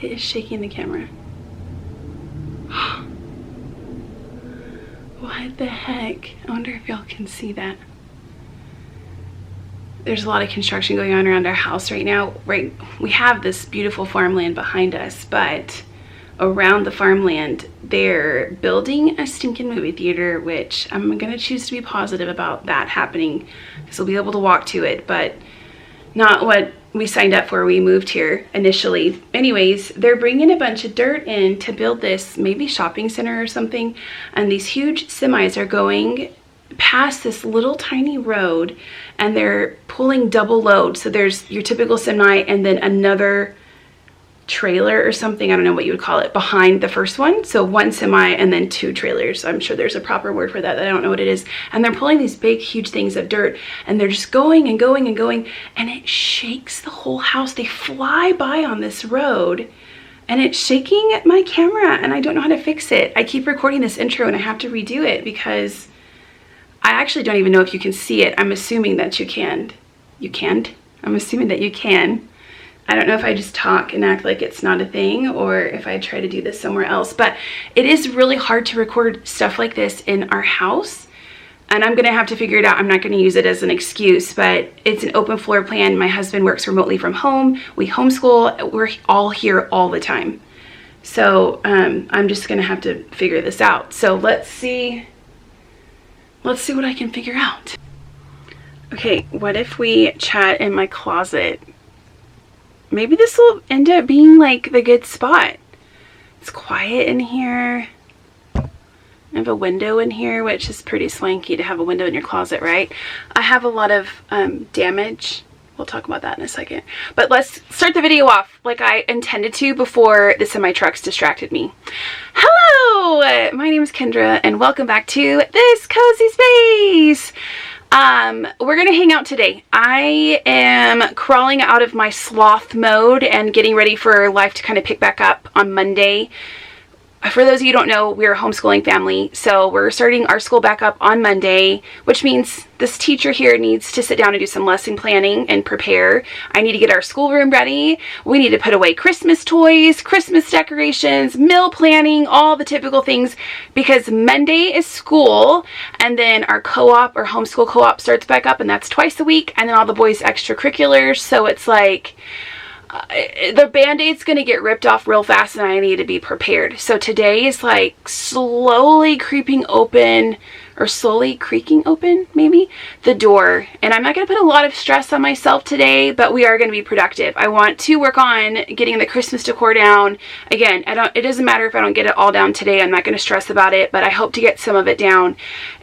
It is shaking the camera. What the heck? I wonder if y'all can see that. There's a lot of construction going on around our house right now. Right, we have this beautiful farmland behind us, but around the farmland, they're building a stinking movie theater, which I'm gonna choose to be positive about that happening because we'll be able to walk to it, but not what we signed up for. We moved here initially. Anyways, they're bringing a bunch of dirt in to build this maybe shopping center or something, and these huge semis are going past this little tiny road and they're pulling double load. So there's your typical semi and then another trailer or something, I don't know what you would call it, behind the first one. So one semi and then two trailers. I'm sure there's a proper word for that. I don't know what it is. And they're pulling these big, huge things of dirt and they're just going and going and going, and it shakes the whole house. They fly by on this road and it's shaking my camera and I don't know how to fix it. I keep recording this intro and I have to redo it because I actually don't even know if you can see it. I'm assuming that you can. You can't? I'm assuming that you can. I don't know if I just talk and act like it's not a thing or if I try to do this somewhere else, but it is really hard to record stuff like this in our house, and I'm gonna have to figure it out. I'm not gonna use it as an excuse, but it's an open floor plan. My husband works remotely from home. We homeschool. We're all here all the time. So I'm just gonna have to figure this out. So let's see what I can figure out. Okay, what if we chat in my closet? Maybe this will end up being like the good spot. It's quiet in here. I have a window in here, which is pretty swanky to have a window in your closet, right? I have a lot of damage. We'll talk about that in a second. But let's start the video off like I intended to before the semi-trucks distracted me. Hello, my name is Kendra and welcome back to this cozy space. We're gonna hang out today. I am crawling out of my sloth mode and getting ready for life to kind of pick back up on Monday. For those of you who don't know, we're a homeschooling family, so we're starting our school back up on Monday, which means this teacher here needs to sit down and do some lesson planning and prepare. I need to get our schoolroom ready. We need to put away Christmas toys, Christmas decorations, meal planning, all the typical things, because Monday is school, and then our co-op or homeschool co-op starts back up, and that's twice a week, and then all the boys' extracurriculars, so it's like the band-aid's gonna get ripped off real fast and I need to be prepared. So today is like slowly creeping open, or slowly creaking open maybe, the door. And I'm not gonna put a lot of stress on myself today, but we are gonna be productive. I want to work on getting the Christmas decor down. Again, it doesn't matter if I don't get it all down today. I'm not gonna stress about it, but I hope to get some of it down.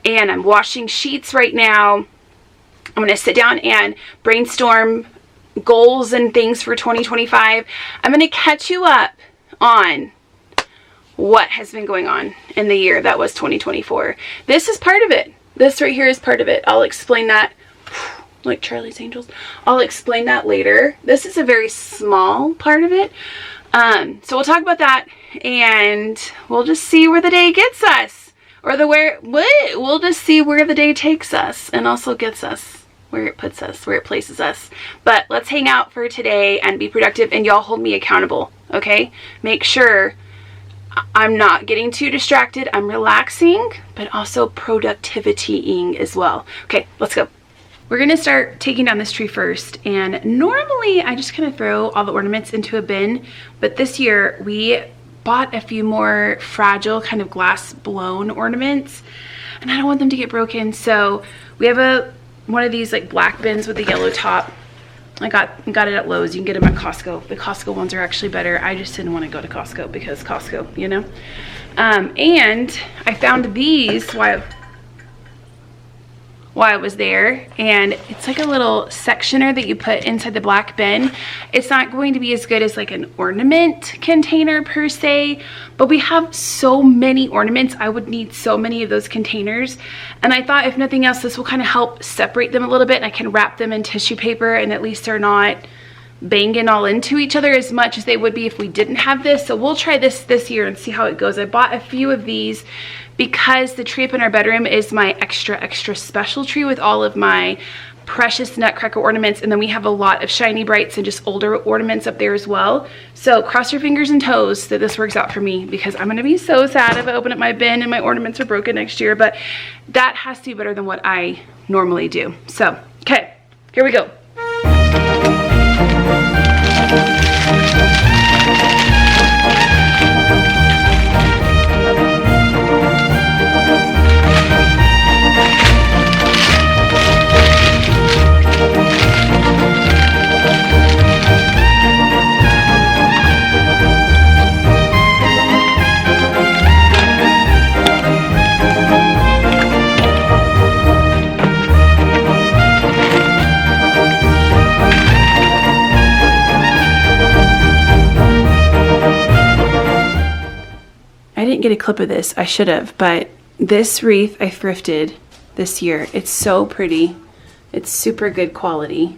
And I'm washing sheets right now. I'm gonna sit down and brainstorm goals and things for 2025. I'm going to catch you up on what has been going on in the year that was 2024. This is part of it. This right here is part of it. I'll explain that, like Charlie's Angels. I'll explain that later. This is a very small part of it. So we'll talk about that and we'll just see where the day gets us, or we'll just see where the day takes us and also gets us, where it puts us, where it places us. But let's hang out for today and be productive, and y'all hold me accountable, okay? Make sure I'm not getting too distracted. I'm relaxing, but also productivity-ing as well. Okay, let's go. We're gonna start taking down this tree first, and normally I just kind of throw all the ornaments into a bin, but this year we bought a few more fragile kind of glass blown ornaments, and I don't want them to get broken, so we have one of these like black bins with the yellow top. I got it at Lowe's. You can get them at Costco. The Costco ones are actually better. I just didn't want to go to Costco because Costco, you know. And I found these while I was there, and it's like a little sectioner that you put inside the black bin. It's not going to be as good as like an ornament container per se, but we have so many ornaments. I would need so many of those containers, and I thought if nothing else, this will kind of help separate them a little bit, and I can wrap them in tissue paper, and at least they're not banging all into each other as much as they would be if we didn't have this. So we'll try this year and see how it goes. I bought a few of these because the tree up in our bedroom is my extra special tree with all of my precious nutcracker ornaments, and then we have a lot of shiny brights and just older ornaments up there as well. So cross your fingers and toes that this works out for me, because I'm gonna be so sad if I open up my bin and my ornaments are broken next year, but that has to be better than what I normally do. So, okay, here we go. I didn't get a clip of this, I should have, but this wreath I thrifted this year. It's so pretty. It's super good quality.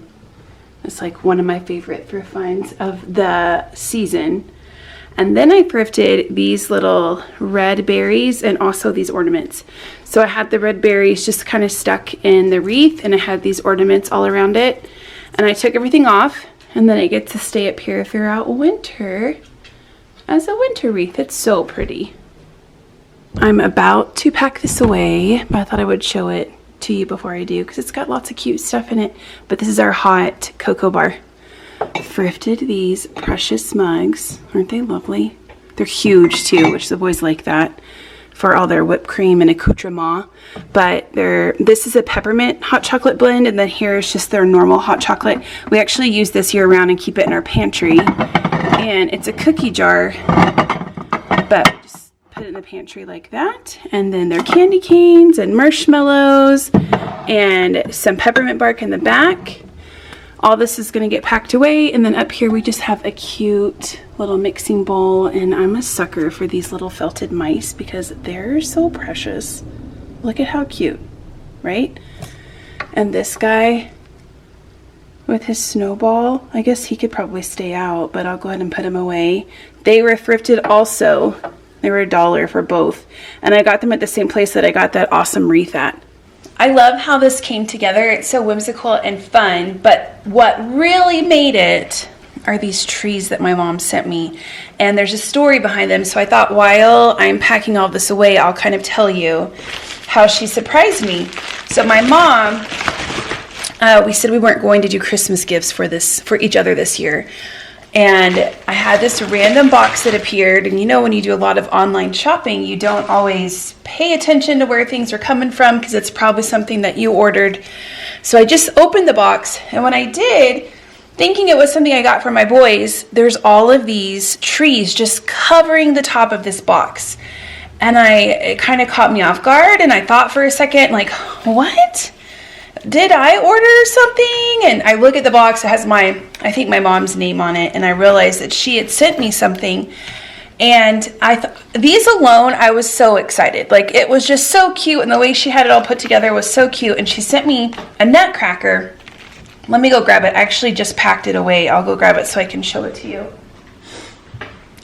It's like one of my favorite thrift finds of the season. And then I thrifted these little red berries and also these ornaments. So I had the red berries just kind of stuck in the wreath, and I had these ornaments all around it. And I took everything off, and then it gets to stay up here throughout winter as a winter wreath. It's so pretty. I'm about to pack this away, but I thought I would show it to you before I do, because it's got lots of cute stuff in it. But this is our hot cocoa bar. Thrifted these precious mugs. Aren't they lovely? They're huge too, which the boys like that for all their whipped cream and accoutrement. But this is a peppermint hot chocolate blend, and then here's just their normal hot chocolate. We actually use this year round and keep it in our pantry. And it's a cookie jar, but just put it in the pantry like that. And then their candy canes and marshmallows and some peppermint bark in the back. All this is going to get packed away, and then up here we just have a cute little mixing bowl, and I'm a sucker for these little felted mice because they're so precious. Look at how cute, right? And this guy with his snowball, I guess he could probably stay out, but I'll go ahead and put him away. They were thrifted also. They were $1 for both, and I got them at the same place that I got that awesome wreath at. I love how this came together. It's so whimsical and fun, but what really made it are these trees that my mom sent me, and there's a story behind them. So I thought while I'm packing all this away, I'll kind of tell you how she surprised me. So my mom, we said we weren't going to do Christmas gifts for each other this year. And I had this random box that appeared, and you know when you do a lot of online shopping, you don't always pay attention to where things are coming from because it's probably something that you ordered. So I just opened the box, and when I did, thinking it was something I got for my boys, there's all of these trees just covering the top of this box. And it kind of caught me off guard, and I thought for a second, like, what? Did I order something? And I look at the box, it has I think my mom's name on it, and I realized that she had sent me something. And these alone, I was so excited. Like, it was just so cute, and the way she had it all put together was so cute. And she sent me a nutcracker. Let me go grab it. I actually just packed it away. I'll go grab it so I can show it to you.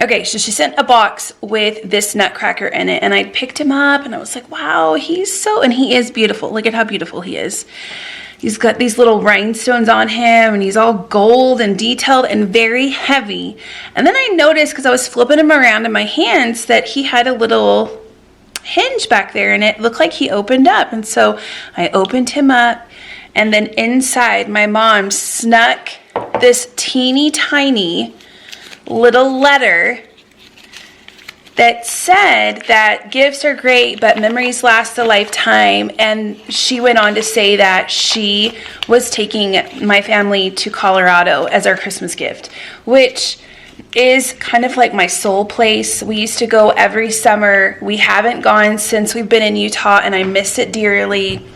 Okay, so she sent a box with this nutcracker in it, and I picked him up, and I was like, wow, and he is beautiful. Look at how beautiful he is. He's got these little rhinestones on him, and he's all gold and detailed and very heavy. And then I noticed, because I was flipping him around in my hands, that he had a little hinge back there, and it looked like he opened up. And so I opened him up, and then inside, my mom snuck this teeny tiny little letter that said that gifts are great, but memories last a lifetime. And she went on to say that she was taking my family to Colorado as our Christmas gift, which is kind of like my soul place. We used to go every summer. We haven't gone since we've been in Utah, and I miss it dearly.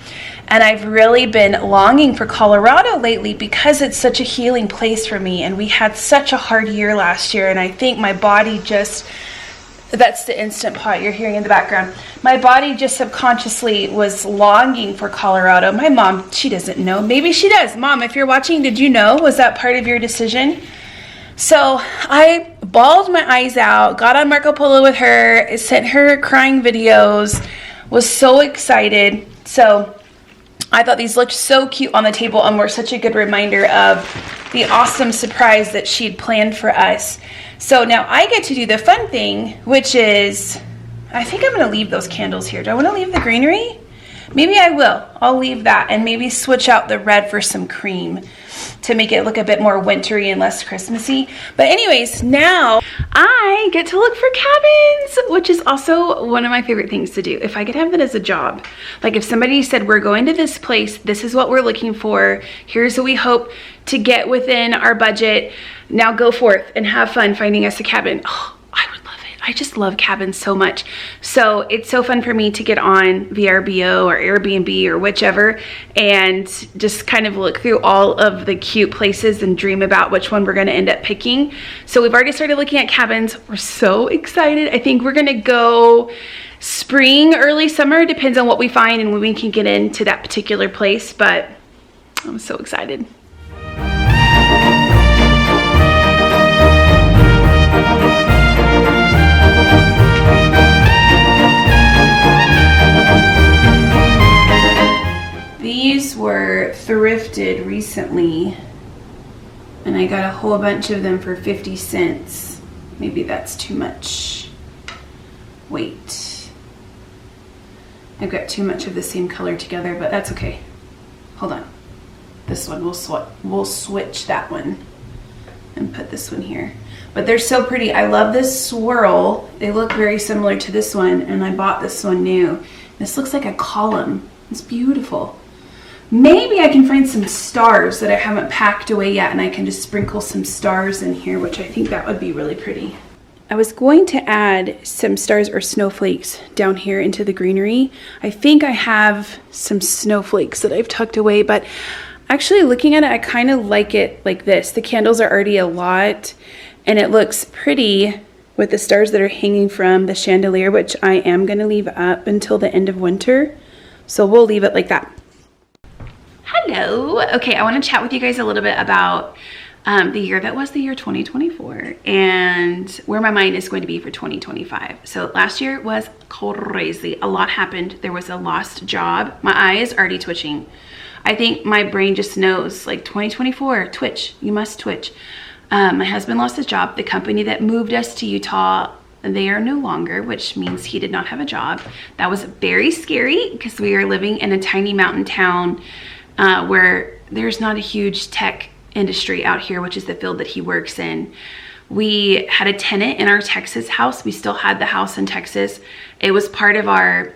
And I've really been longing for Colorado lately because it's such a healing place for me. And we had such a hard year last year. And I think my body that's the Instant Pot you're hearing in the background. My body just subconsciously was longing for Colorado. My mom, she doesn't know. Maybe she does. Mom, if you're watching, did you know? Was that part of your decision? So I bawled my eyes out, got on Marco Polo with her, sent her crying videos, was so excited. So I thought these looked so cute on the table and were such a good reminder of the awesome surprise that she'd planned for us. So now I get to do the fun thing, which is, I think I'm gonna leave those candles here. Do I wanna leave the greenery? Maybe I will. I'll leave that and maybe switch out the red for some cream to make it look a bit more wintry and less Christmassy. But anyways, now I get to look for cabins, which is also one of my favorite things to do. If I could have that as a job, like if somebody said, we're going to this place, this is what we're looking for, here's what we hope to get within our budget, now go forth and have fun finding us a cabin. Oh, I would love it. I just love cabins so much. So it's so fun for me to get on VRBO or Airbnb or whichever and just kind of look through all of the cute places and dream about which one we're going to end up picking. So we've already started looking at cabins. We're so excited. I think we're going to go spring, early summer, depends on what we find and when we can get into that particular place, but I'm so excited. These were thrifted recently, and I got a whole bunch of them for 50 cents. Maybe that's too much. Wait. I've got too much of the same color together, but that's okay. Hold on. This one, we'll switch that one and put this one here. But they're so pretty. I love this swirl. They look very similar to this one, and I bought this one new. This looks like a column. It's beautiful. Maybe I can find some stars that I haven't packed away yet, and I can just sprinkle some stars in here, which I think that would be really pretty. I was going to add some stars or snowflakes down here into the greenery. I think I have some snowflakes that I've tucked away, but actually looking at it, I kind of like it like this. The candles are already a lot, and it looks pretty with the stars that are hanging from the chandelier, which I am going to leave up until the end of winter. So we'll leave it like that. Hello. Okay, I want to chat with you guys a little bit about the year that was the year 2024 and where my mind is going to be for 2025. So last year was crazy. A lot happened. There was a lost job. My eye is already twitching. I think my brain just knows, like, 2024, twitch. You must twitch. My husband lost his job. The company that moved us to Utah, they are no longer, which means he did not have a job. That was very scary because we are living in a tiny mountain town where there's not a huge tech industry out here, which is the field that he works in. We had a tenant in our Texas house. We still had the house in Texas. It was part of our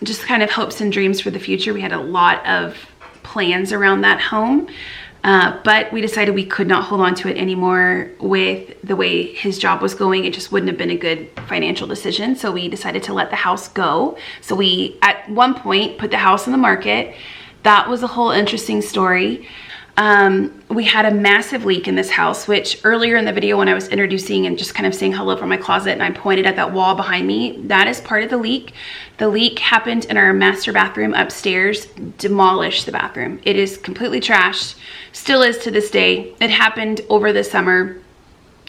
just kind of hopes and dreams for the future. We had a lot of plans around that home, but we decided we could not hold on to it anymore with the way his job was going. It just wouldn't have been a good financial decision. So we decided to let the house go. So we, at one point, put the house on the market. That was a whole interesting story. We had a massive leak in this house, which earlier in the video when I was introducing and just kind of saying hello from my closet and I pointed at that wall behind me, that is part of the leak. The leak happened in our master bathroom upstairs, demolished the bathroom. It is completely trashed, still is to this day. It happened over the summer.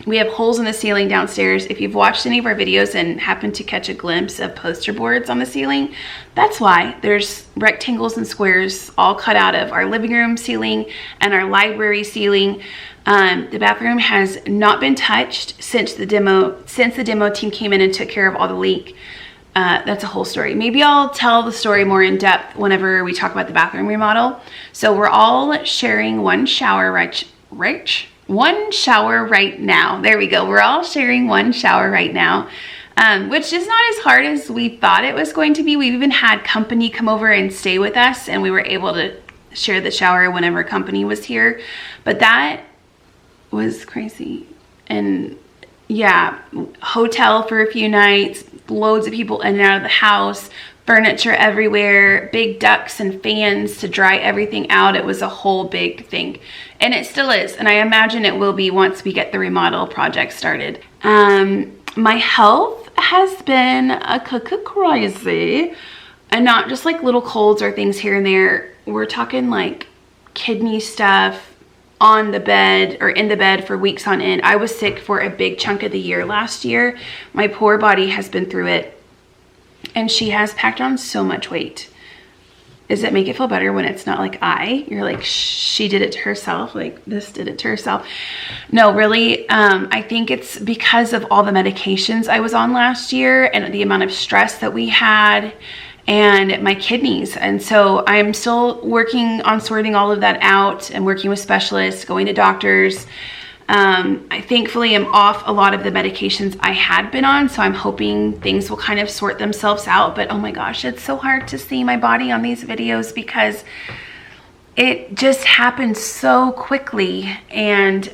We have holes in the ceiling downstairs. If you've watched any of our videos and happened to catch a glimpse of poster boards on the ceiling, that's why. There's rectangles and squares all cut out of our living room ceiling and our library ceiling. The bathroom has not been touched since the demo team came in and took care of all the leak. That's a whole story. Maybe I'll tell the story more in depth whenever we talk about the bathroom remodel. So we're all sharing one shower one shower right now. There we go. We're all sharing one shower right now, which is not as hard as we thought it was going to be. We've even had company come over and stay with us, and we were able to share the shower whenever company was here. But that was crazy. And yeah, hotel for a few nights, loads of people in and out of the house, furniture everywhere, big ducts and fans to dry everything out. It was a whole big thing. And it still is. And I imagine it will be once we get the remodel project started. My health has been a crazy. And not just like little colds or things here and there. We're talking like kidney stuff on the bed or in the bed for weeks on end. I was sick for a big chunk of the year last year. My poor body has been through it. And she has packed on so much weight. Does it make it feel better when it's not like you're like, she did it to herself, like this did it to herself? No, really, I think it's because of all the medications I was on last year and the amount of stress that we had and my kidneys. And so I'm still working on sorting all of that out and working with specialists, going to doctors. I thankfully am off a lot of the medications I had been on, so I'm hoping things will kind of sort themselves out. But oh my gosh, it's so hard to see my body on these videos because it just happened so quickly, and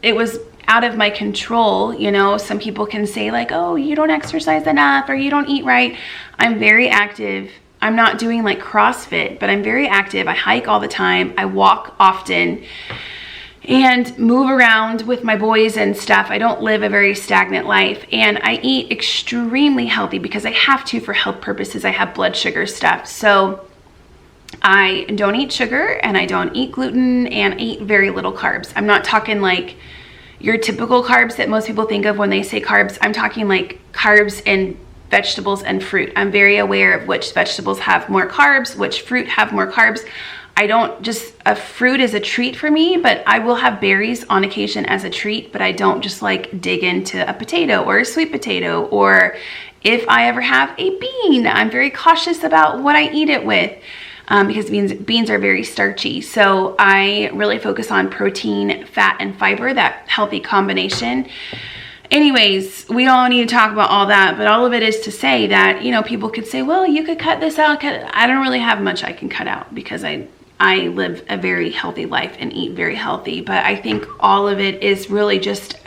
it was out of my control. You know, some people can say like, oh, you don't exercise enough or you don't eat right. I'm very active. I'm not doing like CrossFit, but I'm very active. I hike all the time. I walk often and move around with my boys and stuff. I don't live a very stagnant life, and I eat extremely healthy because I have to for health purposes. I have blood sugar stuff. So I don't eat sugar and I don't eat gluten, and I eat very little carbs. I'm not talking like your typical carbs that most people think of when they say carbs. I'm talking like carbs in vegetables and fruit. I'm very aware of which vegetables have more carbs, which fruit have more carbs. I don't just, a fruit is a treat for me, but I will have berries on occasion as a treat, but I don't just like dig into a potato or a sweet potato, or if I ever have a bean, I'm very cautious about what I eat it with because beans are very starchy. So I really focus on protein, fat, and fiber, that healthy combination. Anyways, we don't need to talk about all that, but all of it is to say that, you know, people could say, well, you could cut this out. I don't really have much I can cut out because I live a very healthy life and eat very healthy. But I think all of it is really just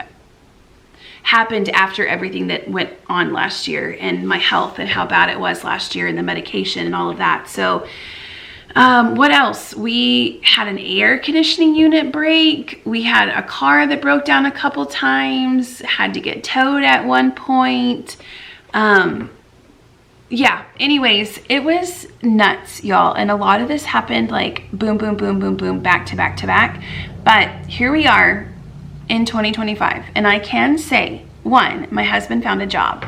happened after everything that went on last year and my health and how bad it was last year and the medication and all of that. So what else? We had an air conditioning unit break. We had a car that broke down a couple times, had to get towed at one point. Yeah, anyways, it was nuts, y'all. And a lot of this happened like boom, boom, boom, boom, boom, back to back to back. But here we are in 2025. And I can say, one, my husband found a job.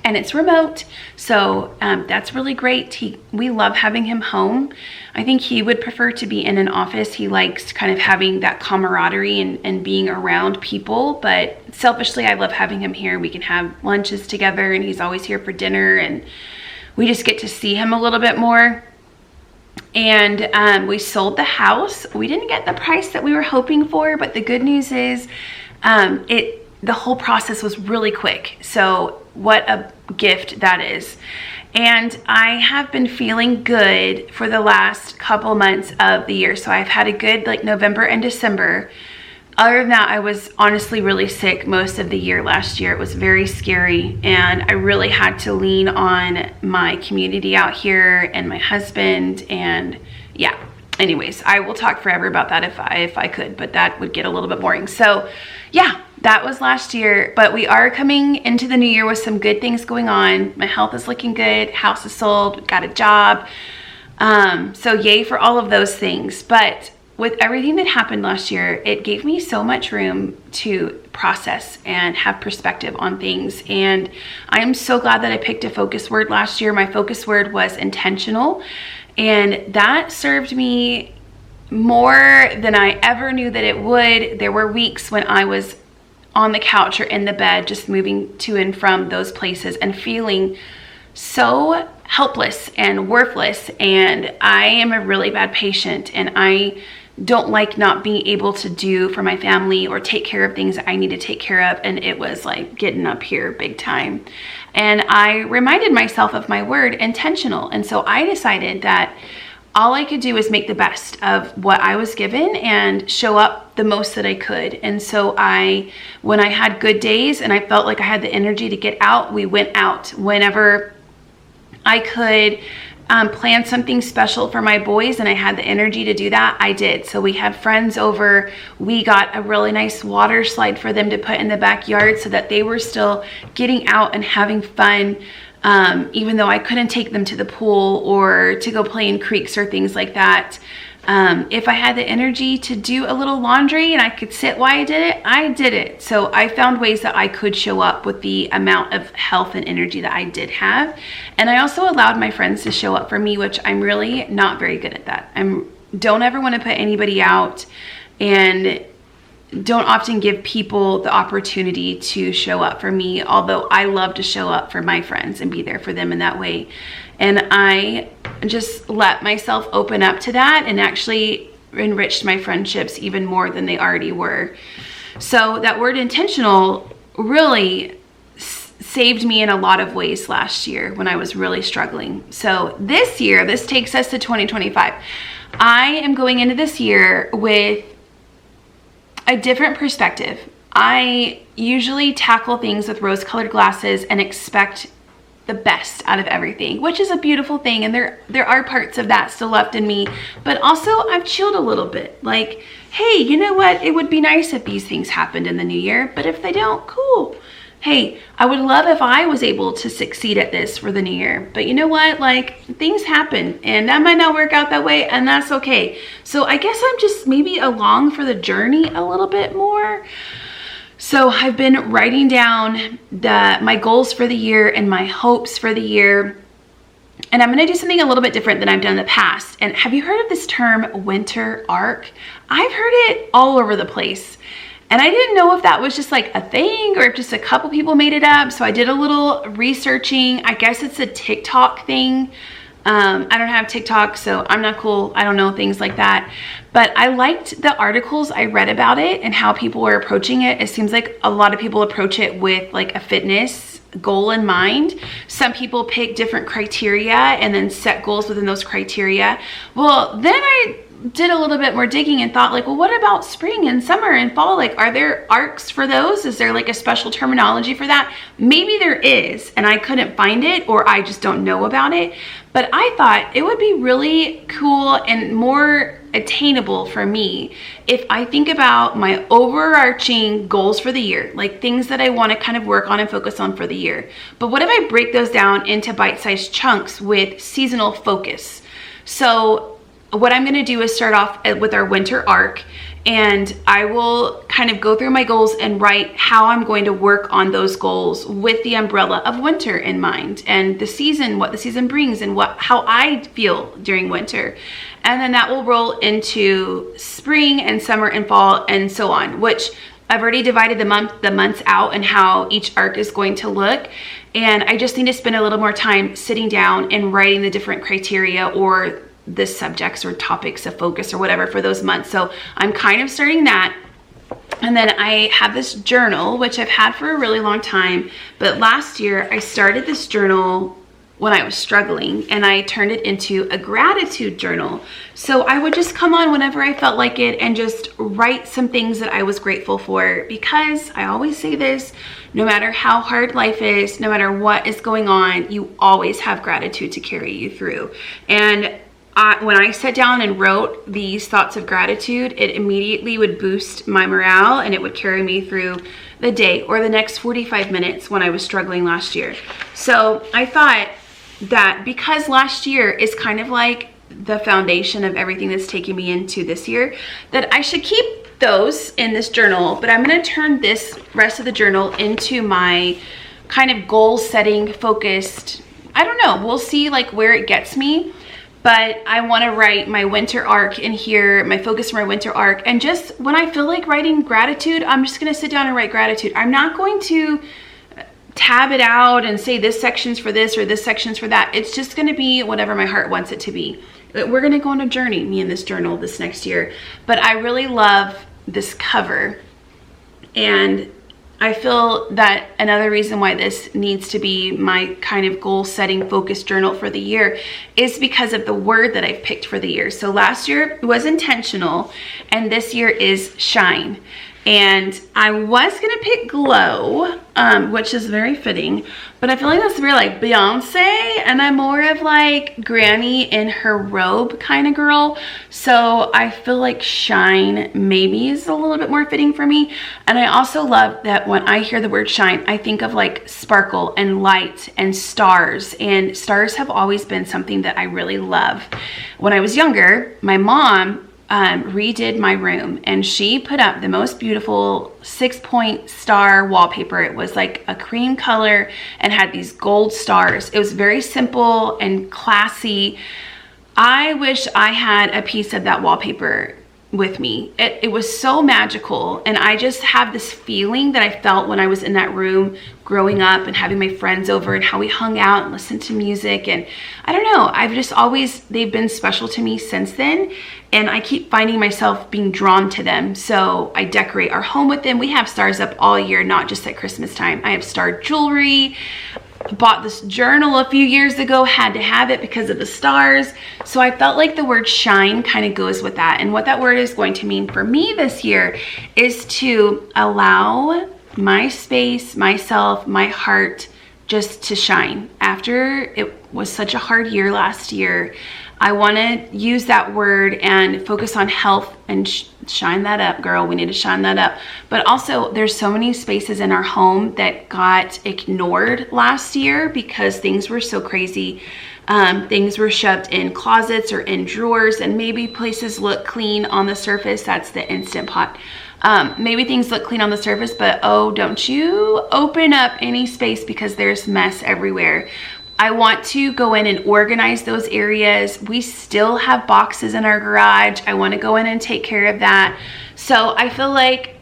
And it's remote, so that's really great. We love having him home. I think he would prefer to be in an office. He likes kind of having that camaraderie and being around people, but selfishly, I love having him here. We can have lunches together, and he's always here for dinner, and we just get to see him a little bit more. And we sold the house. We didn't get the price that we were hoping for, but the good news is the whole process was really quick. So what a gift that is. And I have been feeling good for the last couple months of the year. So I've had a good like November and December. Other than that, I was honestly really sick most of the year last year. It was very scary, and I really had to lean on my community out here and my husband. And yeah, anyways, I will talk forever about that if I could, but that would get a little bit boring. So yeah, that was last year, but we are coming into the new year with some good things going on. My health is looking good. House is sold. Got a job. So yay for all of those things. But with everything that happened last year, it gave me so much room to process and have perspective on things. And I am so glad that I picked a focus word last year. My focus word was intentional. And that served me more than I ever knew that it would. There were weeks when I was on the couch or in the bed, just moving to and from those places and feeling so helpless and worthless. And I am a really bad patient, and I don't like not being able to do for my family or take care of things that I need to take care of. And it was like getting up here big time. And I reminded myself of my word, intentional. And so I decided that all I could do is make the best of what I was given and show up the most that I could. And so when I had good days and I felt like I had the energy to get out, we went out. Whenever I could plan something special for my boys and I had the energy to do that, I did. So we had friends over. We got a really nice water slide for them to put in the backyard so that they were still getting out and having fun. Even though I couldn't take them to the pool or to go play in creeks or things like that. If I had the energy to do a little laundry and I could sit while I did it. So I found ways that I could show up with the amount of health and energy that I did have. And I also allowed my friends to show up for me, which I'm really not very good at that. Don't ever want to put anybody out, and don't often give people the opportunity to show up for me, although I love to show up for my friends and be there for them in that way. And I just let myself open up to that and actually enriched my friendships even more than they already were. So that word intentional really saved me in a lot of ways last year when I was really struggling. So this year, this takes us to 2025. I am going into this year with a different perspective. I usually tackle things with rose-colored glasses and expect the best out of everything, which is a beautiful thing. And there are parts of that still left in me, but also I've chilled a little bit. Like, hey, you know what? It would be nice if these things happened in the new year, but if they don't, cool. Hey, I would love if I was able to succeed at this for the new year, but you know what? Like, things happen and that might not work out that way, and that's okay. So I guess I'm just maybe along for the journey a little bit more. So I've been writing down my goals for the year and my hopes for the year. And I'm going to do something a little bit different than I've done in the past. And have you heard of this term, winter arc? I've heard it all over the place. And I didn't know if that was just like a thing or if just a couple people made it up. So I did a little researching. I guess it's a TikTok thing. I don't have TikTok, so I'm not cool. I don't know things like that. But I liked the articles I read about it and how people were approaching it. It seems like a lot of people approach it with like a fitness goal in mind. Some people pick different criteria and then set goals within those criteria. Well, then I did a little bit more digging and thought like, well, what about spring and summer and fall? Like, are there arcs for those? Is there like a special terminology for that? Maybe there is, and I couldn't find it, or I just don't know about it. But I thought it would be really cool and more attainable for me if I think about my overarching goals for the year, like things that I want to kind of work on and focus on for the year. But what if I break those down into bite-sized chunks with seasonal focus? So what I'm going to do is start off with our winter arc, and I will kind of go through my goals and write how I'm going to work on those goals with the umbrella of winter in mind, and the season, what the season brings, and how I feel during winter. And then that will roll into spring and summer and fall and so on, which I've already divided the months out and how each arc is going to look. And I just need to spend a little more time sitting down and writing the different criteria or the subjects or topics of focus or whatever for those months. So I'm kind of starting that. And then I have this journal, which I've had for a really long time. But last year I started this journal when I was struggling, and I turned it into a gratitude journal. So I would just come on whenever I felt like it and just write some things that I was grateful for, because I always say this, no matter how hard life is, no matter what is going on, you always have gratitude to carry you through. And when I sat down and wrote these thoughts of gratitude, it immediately would boost my morale, and it would carry me through the day or the next 45 minutes when I was struggling last year. So I thought that because last year is kind of like the foundation of everything that's taken me into this year, that I should keep those in this journal, but I'm going to turn this rest of the journal into my kind of goal setting focused, I don't know, we'll see like where it gets me. But I want to write my winter arc in here, my focus for my winter arc. And just when I feel like writing gratitude, I'm just going to sit down and write gratitude. I'm not going to tab it out and say this section's for this or this section's for that. It's just going to be whatever my heart wants it to be. We're going to go on a journey, me and this journal, this next year. But I really love this cover. And I feel that another reason why this needs to be my kind of goal setting focused journal for the year is because of the word that I've picked for the year. So last year was intentional, and this year is shine. And I was gonna pick Glow, which is very fitting, but I feel like that's very like Beyonce, and I'm more of like Granny in her robe kind of girl. So I feel like Shine maybe is a little bit more fitting for me. And I also love that when I hear the word shine, I think of like sparkle and light and stars. And stars have always been something that I really love. When I was younger, my mom redid my room, and she put up the most beautiful 6-point star wallpaper. It was like a cream color and had these gold stars. It was very simple and classy. I wish I had a piece of that wallpaper with me. It was so magical, and I just have this feeling that I felt when I was in that room growing up and having my friends over, and how we hung out and listened to music. And I don't know, I've just always, they've been special to me since then, and I keep finding myself being drawn to them. So I decorate our home with them. We have stars up all year, not just at Christmas time. I have star jewelry. Bought this journal a few years ago, had to have it because of the stars. So I felt like the word shine kind of goes with that. And what that word is going to mean for me this year is to allow my space, myself, my heart just to shine. After it was such a hard year last year, I want to use that word and focus on health and shine that up, girl. We need to shine that up. But also, there's so many spaces in our home that got ignored last year because things were so crazy. Things were shoved in closets or in drawers, and maybe places look clean on the surface. That's the Instant Pot. Maybe things look clean on the surface, but oh, don't you open up any space because there's mess everywhere. I want to go in and organize those areas. We still have boxes in our garage. I want to go in and take care of that. So I feel like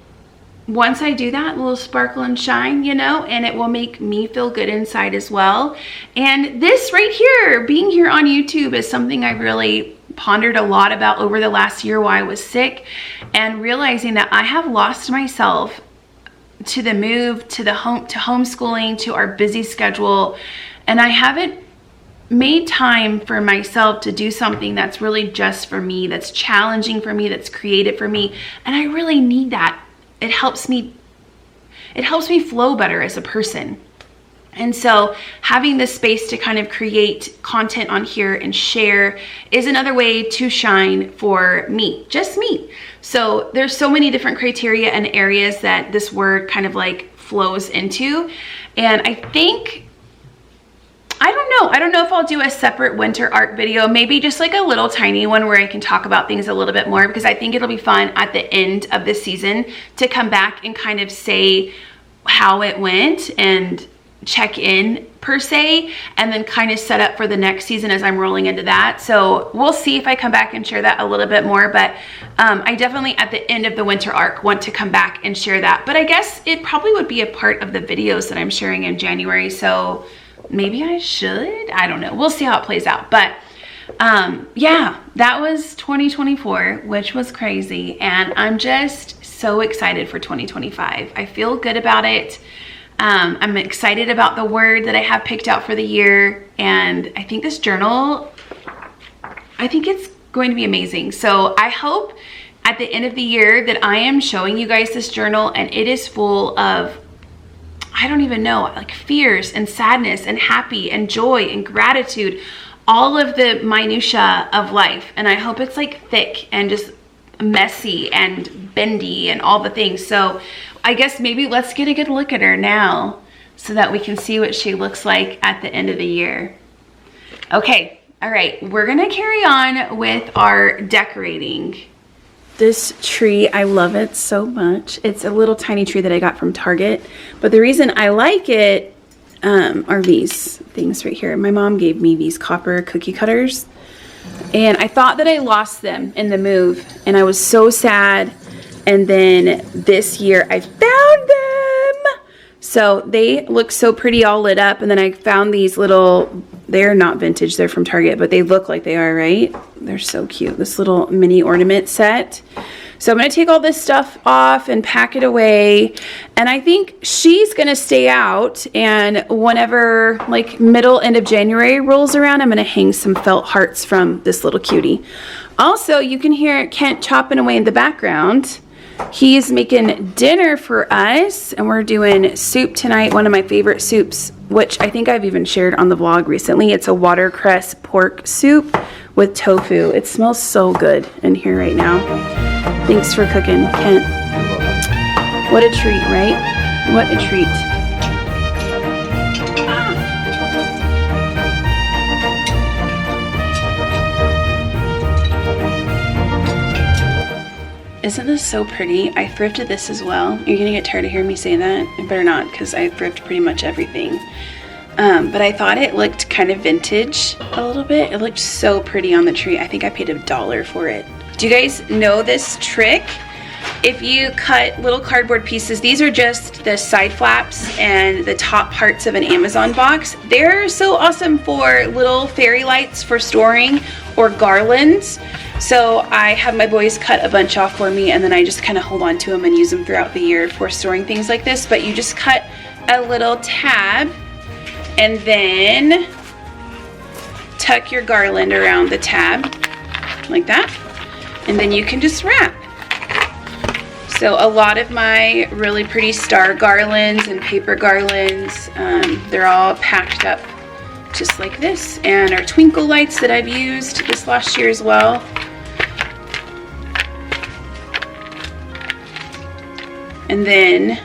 once I do that, a little sparkle and shine, you know, and it will make me feel good inside as well. And this right here, being here on YouTube, is something I really pondered a lot about over the last year while I was sick, and realizing that I have lost myself to the move, to the homeschooling, to our busy schedule. And I haven't made time for myself to do something that's really just for me, that's challenging for me, that's creative for me. And I really need that. It helps me flow better as a person. And so having this space to kind of create content on here and share is another way to shine for me, just me. So there's so many different criteria and areas that this word kind of like flows into. And I think, I don't know if I'll do a separate winter art video, maybe just like a little tiny one where I can talk about things a little bit more, because I think it'll be fun at the end of this season to come back and kind of say how it went and check in per se, and then kind of set up for the next season as I'm rolling into that. So we'll see if I come back and share that a little bit more, but I definitely at the end of the winter arc want to come back and share that. But I guess it probably would be a part of the videos that I'm sharing in January, so maybe I should, I don't know, we'll see how it plays out. But yeah, that was 2024, which was crazy, and I'm just so excited for 2025. I feel good about it. I'm excited about the word that I have picked out for the year, and I think this journal, I think it's going to be amazing. So I hope at the end of the year that I am showing you guys this journal, and it is full of, I don't even know, like fears and sadness and happy and joy and gratitude, all of the minutia of life. And I hope it's like thick and just messy and bendy and all the things. So I guess maybe let's get a good look at her now so that we can see what she looks like at the end of the year. Okay, all right, we're gonna carry on with our decorating. This tree, I love it so much. It's a little tiny tree that I got from Target, but the reason I like it are these things right here. My mom gave me these copper cookie cutters, and I thought that I lost them in the move, and I was so sad. And then this year I found them. So they look so pretty all lit up, and then I found these little, they're not vintage, they're from Target, but they look like they are, right? They're so cute. This little mini ornament set. So I'm gonna take all this stuff off and pack it away. And I think she's gonna stay out, and whenever like end of January rolls around, I'm gonna hang some felt hearts from this little cutie. Also, you can hear Kent chopping away in the background. He's making dinner for us, and we're doing soup tonight. One of my favorite soups, which I think I've even shared on the vlog recently. It's a watercress pork soup with tofu. It smells so good in here right now. Thanks for cooking, Kent. What a treat, right? What a treat. Isn't this so pretty? I thrifted this as well. You're gonna get tired of hearing me say that. I better not, because I thrift pretty much everything. But I thought it looked kind of vintage a little bit. It looked so pretty on the tree. I think I paid $1 for it. Do you guys know this trick? If you cut little cardboard pieces, these are just the side flaps and the top parts of an Amazon box. They're so awesome for little fairy lights for storing or garlands. So I have my boys cut a bunch off for me, and then I just kind of hold on to them and use them throughout the year for storing things like this. But you just cut a little tab and then tuck your garland around the tab like that, and then you can just wrap. So a lot of my really pretty star garlands and paper garlands, they're all packed up just like this, and our twinkle lights that I've used this last year as well. And then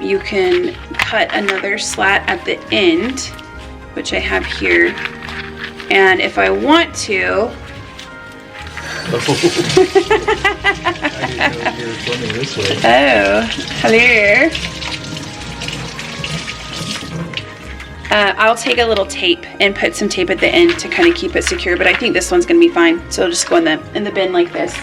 you can cut another slat at the end, which I have here. And if I want to, I didn't know you were filming this way. oh, hello. I'll take a little tape and put some tape at the end to kind of keep it secure, but I think this one's gonna be fine. So I'll just go in the bin like this.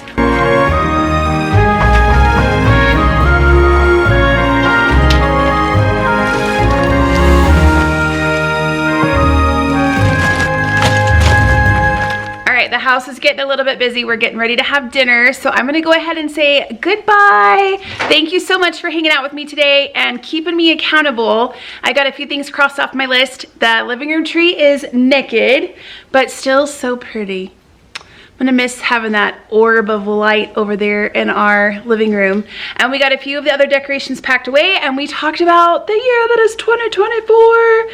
The house is getting a little bit busy. We're getting ready to have dinner, so I'm gonna go ahead and say goodbye. Thank you so much for hanging out with me today and keeping me accountable. I got a few things crossed off my list. The living room tree is naked, but still so pretty. I'm gonna miss having that orb of light over there in our living room. And we got a few of the other decorations packed away, and we talked about the year that is 2024.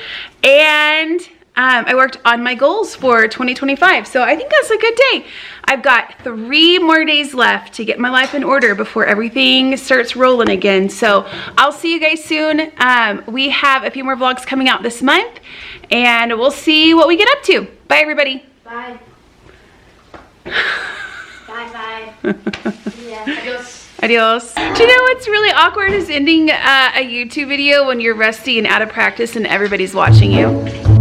And I worked on my goals for 2025, so I think that's a good day. I've got 3 more days left to get my life in order before everything starts rolling again. So I'll see you guys soon. We have a few more vlogs coming out this month, and we'll see what we get up to. Bye, everybody. Bye. Bye. Yeah. Adios. Adios. Do you know what's really awkward is ending a YouTube video when you're rusty and out of practice and everybody's watching you?